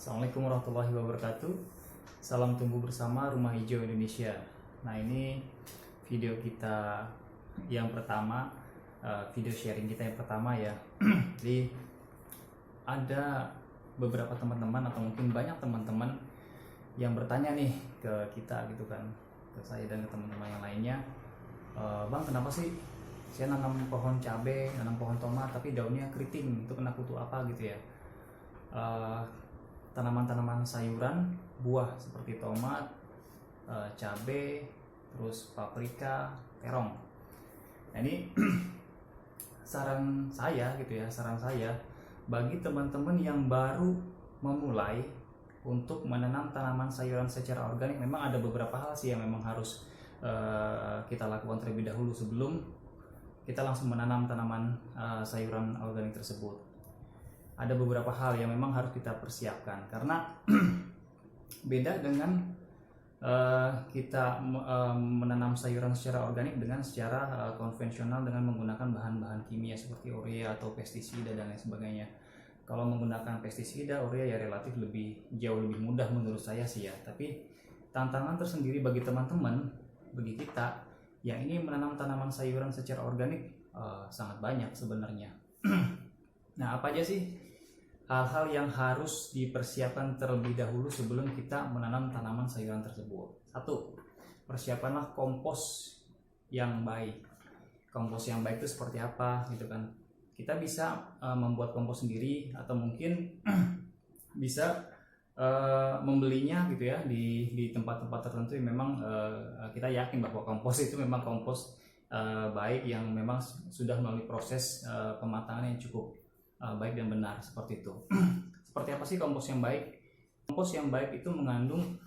Assalamualaikum warahmatullahi wabarakatuh. Salam tumbuh bersama Rumah Hijau Indonesia. Nah, ini video kita yang pertama, video sharing kita yang pertama ya. Jadi ada beberapa teman-teman atau mungkin banyak teman-teman yang bertanya nih ke kita gitu kan, ke saya dan ke teman-teman yang lainnya, Bang, kenapa sih saya nanam pohon cabai, nanam pohon tomat tapi daunnya keriting, itu kena kutu apa gitu ya. Tanaman-tanaman sayuran, buah seperti tomat, cabai, terus paprika, terong. Nah, ini saran saya gitu ya, saran saya bagi teman-teman yang baru memulai untuk menanam tanaman sayuran secara organik. Memang ada beberapa hal sih yang memang harus kita lakukan terlebih dahulu sebelum kita langsung menanam tanaman sayuran organik tersebut. Ada beberapa hal yang memang harus kita persiapkan karena beda dengan kita menanam sayuran secara organik dengan secara konvensional dengan menggunakan bahan-bahan kimia seperti urea atau pestisida dan lain sebagainya. Kalau menggunakan pestisida, urea ya relatif jauh lebih mudah menurut saya sih ya. Tapi tantangan tersendiri bagi teman-teman, bagi kita yang ini menanam tanaman sayuran secara organik sangat banyak sebenarnya. Nah, apa aja sih hal-hal yang harus dipersiapkan terlebih dahulu sebelum kita menanam tanaman sayuran tersebut? Satu, persiapanlah kompos yang baik. Kompos yang baik itu seperti apa gitu kan? Kita bisa membuat kompos sendiri atau mungkin bisa membelinya gitu ya di tempat-tempat tertentu yang memang kita yakin bahwa kompos itu memang kompos baik yang memang sudah melalui proses pematangan yang cukup baik dan benar seperti itu. Seperti apa sih kompos yang baik? Kompos yang baik itu mengandung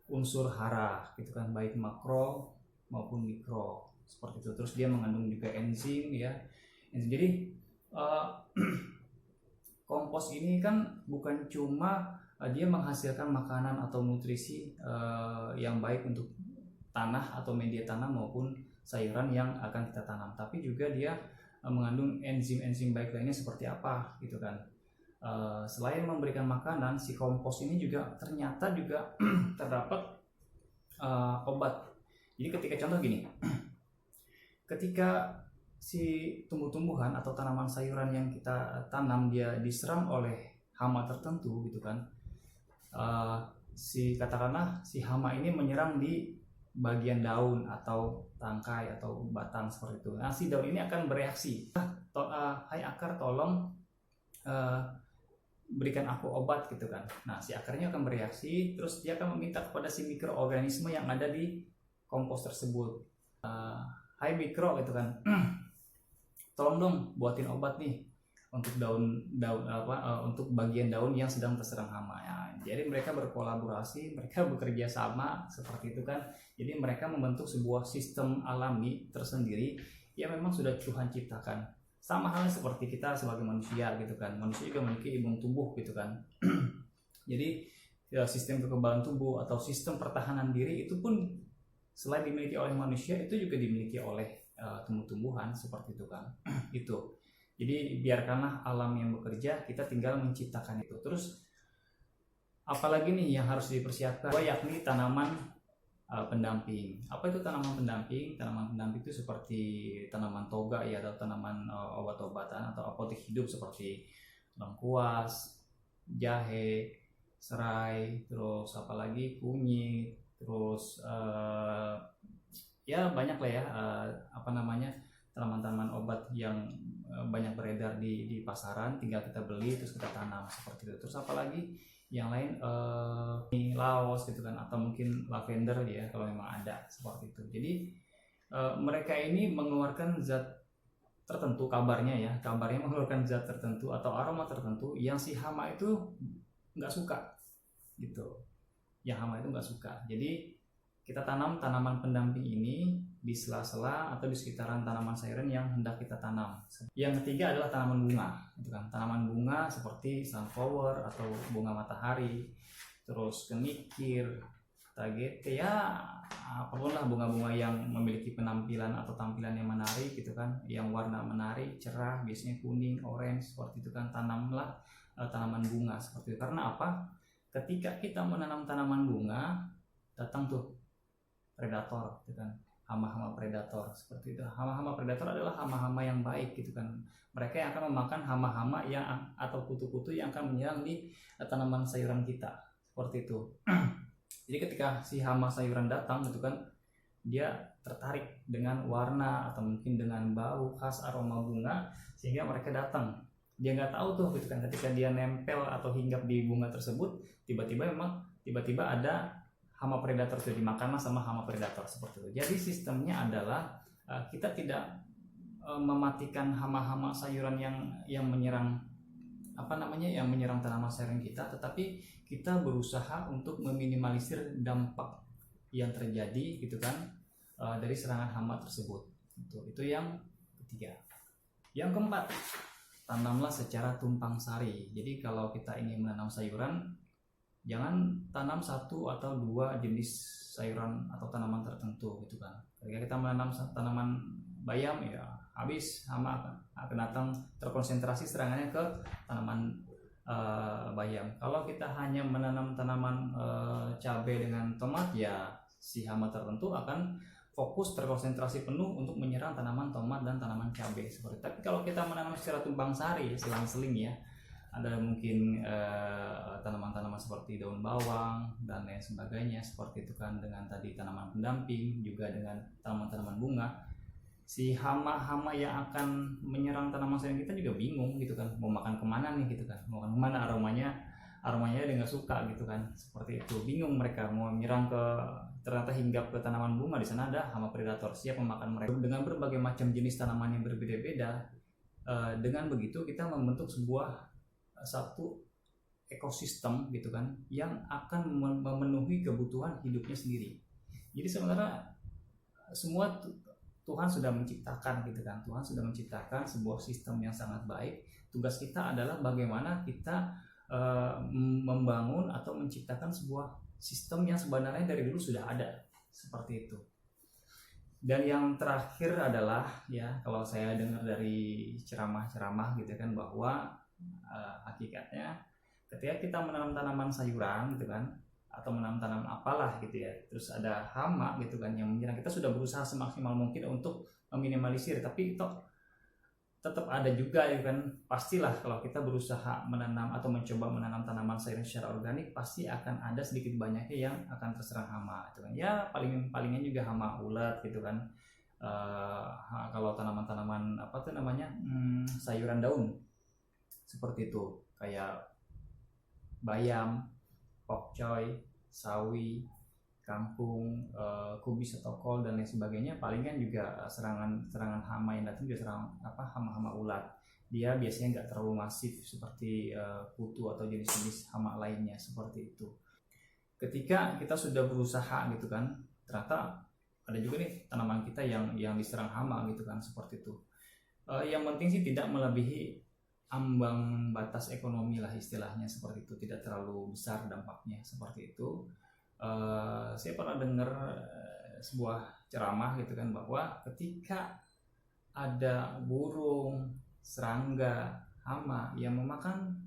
unsur hara gitu kan, baik makro maupun mikro seperti itu. Terus dia mengandung juga enzim ya. Jadi kompos ini kan bukan cuma dia menghasilkan makanan atau nutrisi yang baik untuk tanah atau media tanam maupun sayuran yang akan kita tanam, tapi juga dia mengandung enzim-enzim baik lainnya seperti apa gitu kan. Selain memberikan makanan, si kompos ini juga ternyata juga terdapat obat. Jadi ketika contoh gini, ketika si tumbuh-tumbuhan atau tanaman sayuran yang kita tanam dia diserang oleh hama tertentu gitu kan, katakanlah si hama ini menyerang di bagian daun atau tangkai atau batang seperti itu. Nah, si daun ini akan bereaksi. Hai akar, tolong berikan aku obat gitu kan. Nah, si akarnya akan bereaksi, terus dia akan meminta kepada si mikroorganisme yang ada di kompos tersebut. Hai mikro gitu kan, tolong dong buatin obat nih untuk untuk bagian daun yang sedang terserang hama ya. Jadi mereka berkolaborasi, mereka bekerja sama seperti itu kan. Jadi mereka membentuk sebuah sistem alami tersendiri yang memang sudah Tuhan ciptakan. Sama halnya seperti kita sebagai manusia gitu kan. Manusia juga memiliki imun tubuh gitu kan. Jadi ya, sistem kekebalan tubuh atau sistem pertahanan diri itu pun selain dimiliki oleh manusia, itu juga dimiliki oleh tumbuh-tumbuhan seperti itu kan. Itu. Jadi biarkanlah alam yang bekerja, kita tinggal menciptakan itu. Terus apalagi nih yang harus dipersiapkan, yakni tanaman pendamping. Apa itu tanaman pendamping? Tanaman pendamping itu seperti tanaman toga ya, atau tanaman obat-obatan atau apotek hidup seperti lengkuas, jahe, serai, terus apalagi kunyit, terus ya banyak lah ya tanaman-tanaman obat yang banyak beredar di pasaran, tinggal kita beli terus kita tanam seperti itu. Terus apalagi yang lain laos gitu kan, atau mungkin lavender ya kalau memang ada seperti itu. Jadi mereka ini mengeluarkan zat tertentu, kabarnya mengeluarkan zat tertentu atau aroma tertentu yang si hama itu nggak suka gitu. Yang hama itu nggak suka. Jadi kita tanam tanaman pendamping ini di sela-sela atau di sekitaran tanaman sayuran yang hendak kita tanam. Yang ketiga adalah tanaman bunga, gitu kan. Tanaman bunga seperti sunflower atau bunga matahari, terus kenikir, tagete ya, apapun lah bunga-bunga yang memiliki penampilan atau tampilan yang menarik gitu kan, yang warna menarik, cerah, biasanya kuning, orange seperti itu kan. Tanamlah tanaman bunga seperti itu. Karena apa? ketika kita menanam tanaman bunga, datang tuh predator gitu kan, hama-hama predator seperti itu. Hama-hama predator adalah hama-hama yang baik gitu kan, mereka yang akan memakan hama-hama yang atau kutu-kutu yang akan menyerang di tanaman sayuran kita seperti itu. Jadi ketika si hama sayuran datang gitu kan, dia tertarik dengan warna atau mungkin dengan bau khas aroma bunga sehingga mereka datang. Dia nggak tahu tuh gitu kan, ketika dia nempel atau hinggap di bunga tersebut, tiba-tiba ada hama predator itu dimakan sama hama predator seperti itu. Jadi sistemnya adalah kita tidak mematikan hama-hama sayuran yang menyerang yang menyerang tanaman sayuran kita, tetapi kita berusaha untuk meminimalisir dampak yang terjadi gitu kan dari serangan hama tersebut. Itu yang ketiga. Yang keempat, tanamlah secara tumpang sari. Jadi kalau kita ingin menanam sayuran, jangan tanam satu atau dua jenis sayuran atau tanaman tertentu gitu kan. Ketika kita menanam tanaman bayam, ya habis hama akan datang, terkonsentrasi serangannya ke tanaman bayam. Kalau kita hanya menanam tanaman cabai dengan tomat, ya si hama tertentu akan fokus terkonsentrasi penuh untuk menyerang tanaman tomat dan tanaman cabai seperti. Tapi kalau kita menanam secara tumpang sari, selang-seling ya, ada mungkin tanaman-tanaman seperti daun bawang dan lain sebagainya seperti itu kan, dengan tadi tanaman pendamping juga dengan tanaman-tanaman bunga, si hama-hama yang akan menyerang tanaman sayuran kita juga bingung gitu kan, mau makan kemana nih gitu kan, mau makan kemana, aromanya dia nggak suka gitu kan, seperti itu. Bingung mereka mau menyerang ke, ternyata hinggap ke tanaman bunga, di sana ada hama predator siap memakan mereka dengan berbagai macam jenis tanaman yang berbeda-beda. Dengan begitu kita membentuk satu ekosistem gitu kan, yang akan memenuhi kebutuhan hidupnya sendiri. Jadi sebenarnya semua Tuhan sudah menciptakan gitu kan, Tuhan sudah menciptakan sebuah sistem yang sangat baik. Tugas kita adalah bagaimana kita membangun atau menciptakan sebuah sistem yang sebenarnya dari dulu sudah ada seperti itu. Dan yang terakhir adalah ya, kalau saya dengar dari ceramah-ceramah gitu kan, bahwa hakikatnya ketika kita menanam tanaman sayuran gitu kan, atau menanam tanaman apalah gitu ya, terus ada hama gitu kan yang menyerang, kita sudah berusaha semaksimal mungkin untuk meminimalisir, tapi tetap ada juga ya kan. Pastilah kalau kita berusaha menanam atau mencoba menanam tanaman sayuran secara organik, pasti akan ada sedikit banyaknya yang akan terserang hama gitu kan. Ya palingnya juga hama ulat gitu kan. Kalau tanaman-tanaman sayuran daun seperti itu, kayak bayam, pokcoy, sawi, kangkung, kubis atau kol dan lain sebagainya, palingan juga serangan hama yang datang juga hama-hama ulat. Dia biasanya nggak terlalu masif seperti kutu atau jenis-jenis hama lainnya seperti itu. Ketika kita sudah berusaha gitu kan, ternyata ada juga nih tanaman kita yang diserang hama gitu kan, seperti itu. Yang penting sih tidak melebihi ambang batas ekonomi lah istilahnya, seperti itu, tidak terlalu besar dampaknya seperti itu. Saya pernah dengar sebuah ceramah gitu kan, bahwa ketika ada burung, serangga, hama yang memakan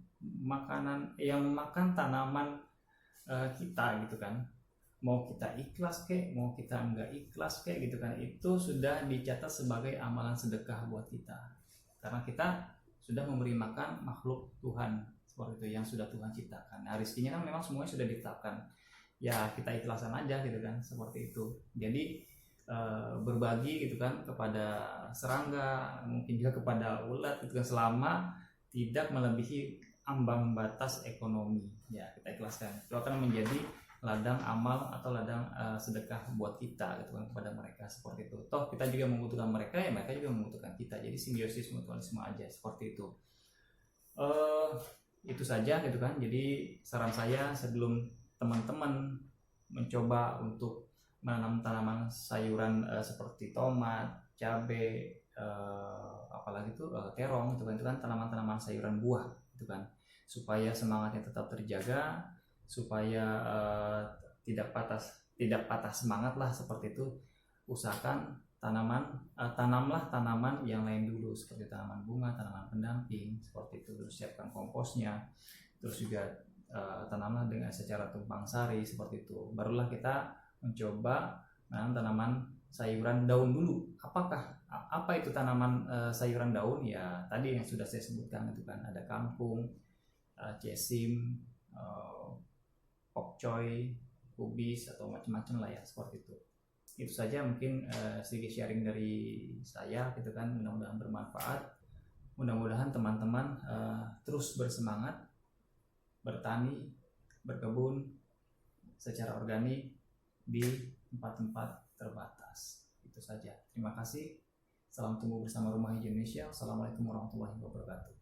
tanaman kita gitu kan, mau kita ikhlas kek, mau kita enggak ikhlas kek gitu kan, itu sudah dicatat sebagai amalan sedekah buat kita, karena kita sudah memberi makan makhluk Tuhan seperti itu yang sudah Tuhan ciptakan. Nah, rezekinya kan memang semuanya sudah ditetapkan, ya kita ikhlasan aja gitu kan, seperti itu. Jadi berbagi gitu kan kepada serangga, mungkin juga kepada ulat gitu kan, selama tidak melebihi ambang batas ekonomi, ya kita ikhlaskan. Itu akan menjadi ladang amal atau ladang sedekah buat kita gitu kan, kepada mereka seperti itu. Toh kita juga membutuhkan mereka, ya mereka juga membutuhkan kita. Jadi simbiosis mutualisme aja seperti itu. Itu saja gitu kan. Jadi saran saya, sebelum teman-teman mencoba untuk menanam tanaman sayuran seperti tomat, cabai, apalagi itu terong gitu kan, itu kan tanaman-tanaman sayuran buah gitu kan, supaya semangatnya tetap terjaga, supaya tidak patah semangat lah seperti itu. Usahakan tanamlah tanaman yang lain dulu, seperti tanaman bunga, tanaman pendamping seperti itu. Terus siapkan komposnya, terus juga tanamlah dengan secara tumpang sari seperti itu. Barulah kita mencoba menanam tanaman sayuran daun dulu. Apa itu tanaman sayuran daun? Ya tadi yang sudah saya sebutkan itu kan, ada kangkung, cesim, pokcoy, kubis, atau macam-macam lah ya, seperti itu. Itu saja mungkin sedikit sharing dari saya gitu kan, mudah-mudahan bermanfaat. Mudah-mudahan teman-teman terus bersemangat bertani, berkebun secara organik di tempat-tempat terbatas. Itu saja. Terima kasih. Salam tumbuh bersama Rumah Hijau Indonesia. Wassalamualaikum warahmatullahi wabarakatuh.